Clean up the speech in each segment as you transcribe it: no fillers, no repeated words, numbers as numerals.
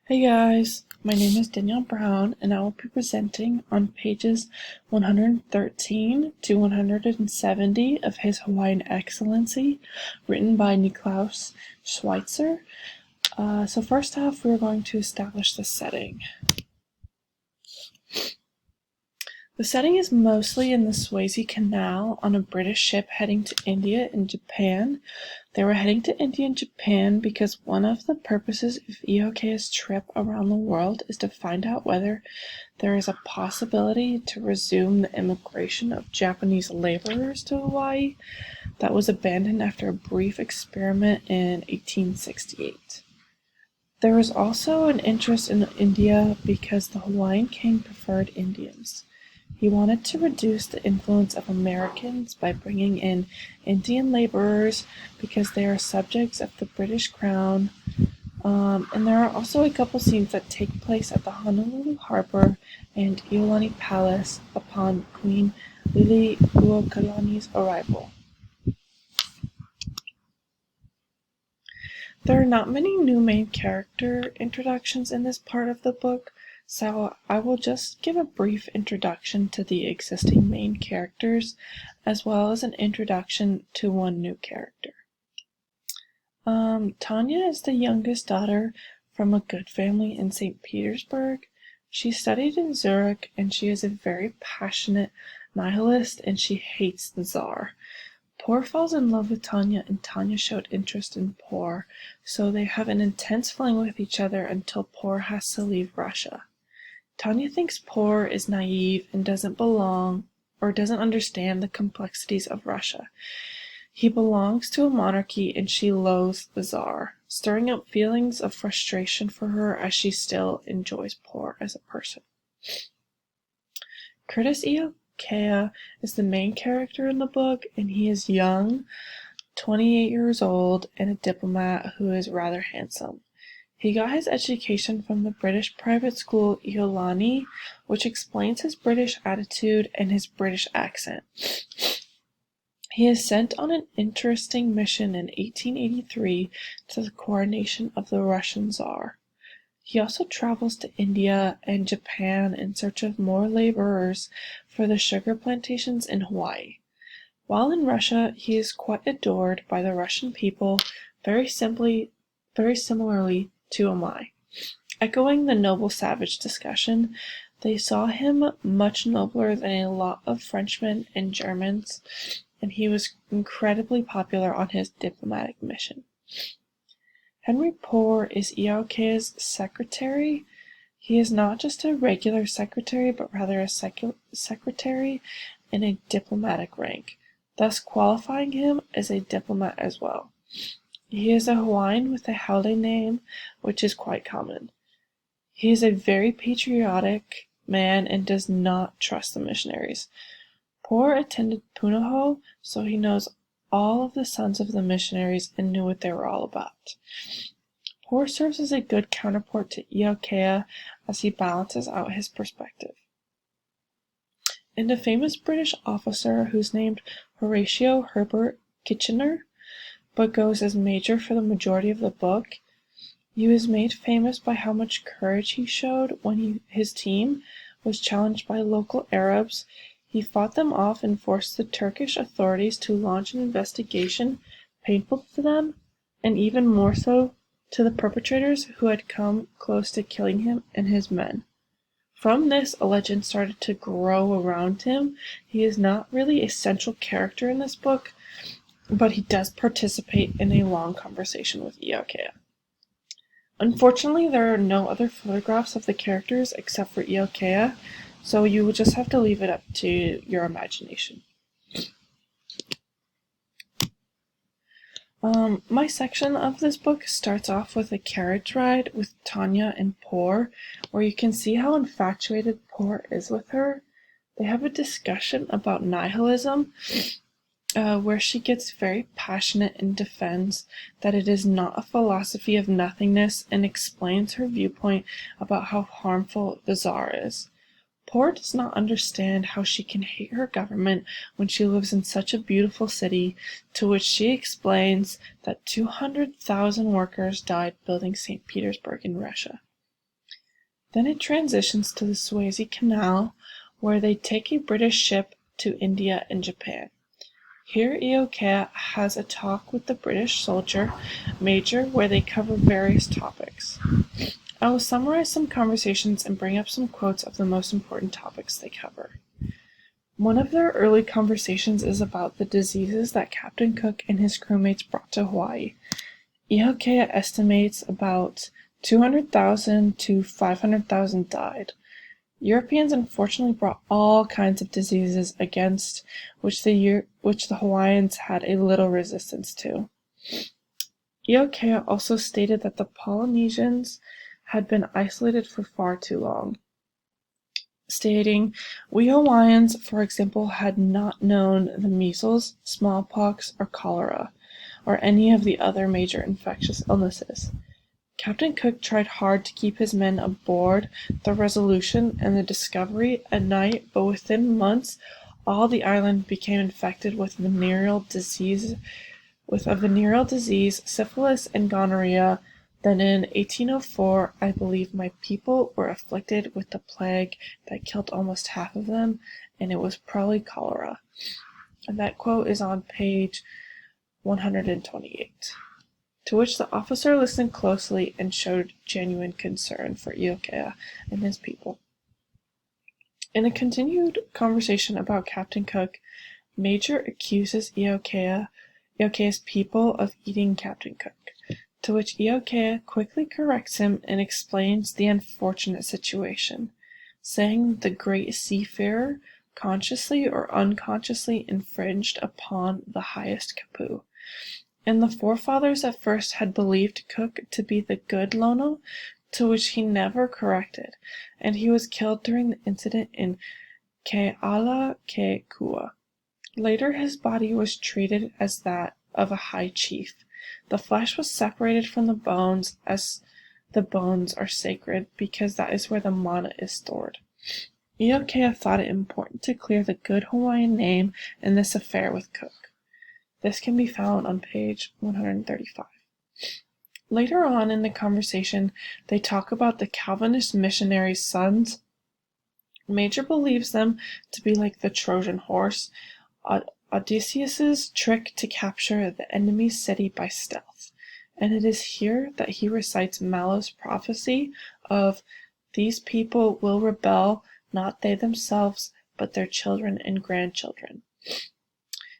Hey guys, my name is Danielle Brown and I will be presenting on pages 113 to 170 of His Hawaiian Excellency, written by Niklaus Schweitzer. So first off, we're going to establish the setting. The setting is mostly in the Suez Canal on a British ship heading to India and Japan. They were heading to India and Japan because one of the purposes of Iokea's trip around the world is to find out whether there is a possibility to resume the immigration of Japanese laborers to Hawaii that was abandoned after a brief experiment in 1868. There was also an interest in India because the Hawaiian king preferred Indians. He wanted to reduce the influence of Americans by bringing in Indian laborers because they are subjects of the British Crown. And there are also a couple scenes that take place at the Honolulu Harbor and Iolani Palace upon Queen Liliuokalani's arrival. There are not many new main character introductions in this part of the book, so I will just give a brief introduction to the existing main characters, as well as an introduction to one new character. Tanya is the youngest daughter from a good family in St. Petersburg. She studied in Zurich, and she is a very passionate nihilist, and she hates the Tsar. Por falls in love with Tanya, and Tanya showed interest in Por, so they have an intense fling with each other until Por has to leave Russia. Tanya thinks Por is naive and doesn't belong or doesn't understand the complexities of Russia. He belongs to a monarchy and she loathes the Tsar, stirring up feelings of frustration for her as she still enjoys Por as a person. Curtis Iokea is the main character in the book, and he is young, 28 years old, and a diplomat who is rather handsome. He got his education from the British private school Iolani, which explains his British attitude and his British accent. He is sent on an interesting mission in 1883 to the coronation of the Russian Tsar. He also travels to India and Japan in search of more laborers for the sugar plantations in Hawaii. While in Russia, he is quite adored by the Russian people, very similarly to Omai. Echoing the noble savage discussion, they saw him much nobler than a lot of Frenchmen and Germans, and he was incredibly popular on his diplomatic mission. Henry Por is Iokea's secretary. He is not just a regular secretary, but rather a secretary in a diplomatic rank, thus qualifying him as a diplomat as well. He is a Hawaiian with a Haole name, which is quite common. He is a very patriotic man and does not trust the missionaries. Por attended Punahou, so he knows all of the sons of the missionaries and knew what they were all about. Por serves as a good counterpart to Iokea as he balances out his perspective. And a famous British officer who's named Horatio Herbert Kitchener, but goes as Major for the majority of the book. He was made famous by how much courage he showed when his team was challenged by local Arabs. He fought them off and forced the Turkish authorities to launch an investigation painful to them, and even more so to the perpetrators who had come close to killing him and his men. From this, a legend started to grow around him. He is not really a central character in this book, but he does participate in a long conversation with Iokea. Unfortunately, there are no other photographs of the characters except for Iokea, so you will just have to leave it up to your imagination. My section of this book starts off with a carriage ride with Tanya and Por, where you can see how infatuated Por is with her. They have a discussion about nihilism, where she gets very passionate and defends that it is not a philosophy of nothingness and explains her viewpoint about how harmful the Tsar is. Por does not understand how she can hate her government when she lives in such a beautiful city, to which she explains that 200,000 workers died building St. Petersburg in Russia. Then it transitions to the Suez Canal, where they take a British ship to India and Japan. Here Iokea has a talk with the British soldier major where they cover various topics. I will summarize some conversations and bring up some quotes of the most important topics they cover. One of their early conversations is about the diseases that Captain Cook and his crewmates brought to Hawaii. Iokea estimates about 200,000 to 500,000 died. Europeans unfortunately brought all kinds of diseases against which the Hawaiians had a little resistance to. Iokea also stated that the Polynesians had been isolated for far too long, stating, "We Hawaiians, for example, had not known the measles, smallpox, or cholera, or any of the other major infectious illnesses." Captain Cook tried hard to keep his men aboard the Resolution and the Discovery at night, but within months all the island became infected with a venereal disease, syphilis, and gonorrhea. Then in 1804, I believe my people were afflicted with the plague that killed almost half of them, and it was probably cholera. And that quote is on page 128. To which the officer listened closely and showed genuine concern for Iokea and his people. In a continued conversation about Captain Cook, Major accuses Iokea's people of eating Captain Cook, to which Iokea quickly corrects him and explains the unfortunate situation, saying the great seafarer consciously or unconsciously infringed upon the highest kapu. And the forefathers at first had believed Cook to be the good Lono, to which he never corrected, and he was killed during the incident in Kealakekua. Later his body was treated as that of a high chief. The flesh was separated from the bones, as the bones are sacred, because that is where the mana is stored. Iokea thought it important to clear the good Hawaiian name in this affair with Cook. This can be found on page 135. Later on in the conversation, they talk about the Calvinist missionaries' sons. Major believes them to be like the Trojan horse, Odysseus's trick to capture the enemy's city by stealth. And it is here that he recites Mallow's prophecy of, "These people will rebel, not they themselves, but their children and grandchildren."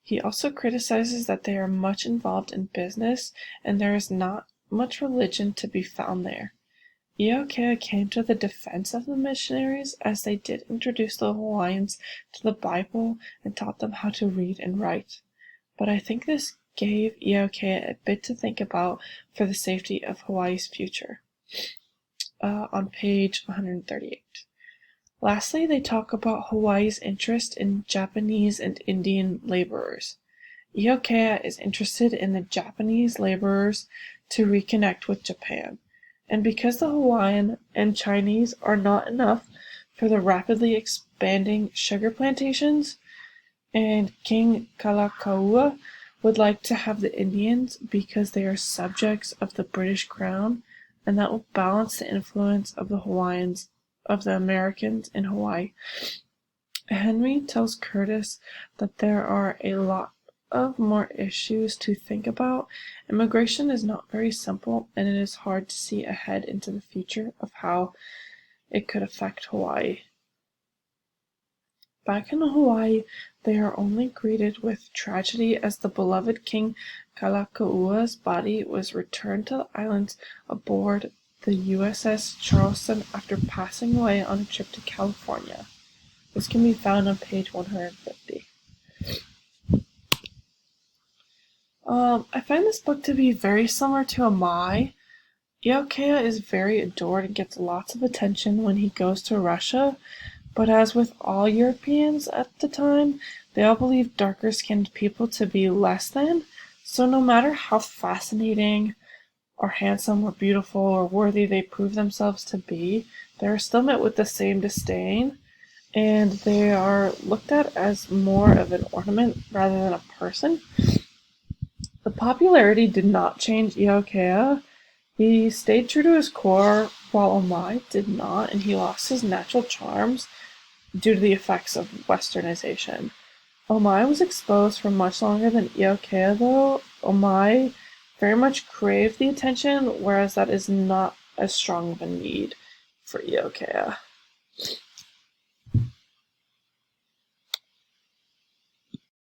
He also criticizes that they are much involved in business and there is not much religion to be found there. Iokea came to the defense of the missionaries as they did introduce the Hawaiians to the Bible and taught them how to read and write. But I think this gave Iokea a bit to think about for the safety of Hawaii's future. On page 138. Lastly, they talk about Hawaii's interest in Japanese and Indian laborers. Iokea is interested in the Japanese laborers to reconnect with Japan, and because the Hawaiian and Chinese are not enough for the rapidly expanding sugar plantations, and King Kalakaua would like to have the Indians because they are subjects of the British Crown, and that will balance the influence of the Americans in Hawaii. Henry tells Curtis that there are a lot of more issues to think about. Immigration is not very simple, and it is hard to see ahead into the future of how it could affect Hawaii. Back in Hawaii, they are only greeted with tragedy as the beloved King Kalakaua's body was returned to the islands aboard the USS Charleston after passing away on a trip to California. This can be found on page 150. I find this book to be very similar to Amai. Iokea is very adored and gets lots of attention when he goes to Russia, but as with all Europeans at the time, they all believe darker-skinned people to be less than, so no matter how fascinating or handsome or beautiful or worthy they prove themselves to be, they are still met with the same disdain, and they are looked at as more of an ornament rather than a person. The popularity did not change Iokea. He stayed true to his core, while Omai did not, and he lost his natural charms due to the effects of westernization. Omai was exposed for much longer than Iokea, though. Omai very much craved the attention, whereas that is not as strong of a need for Iokea.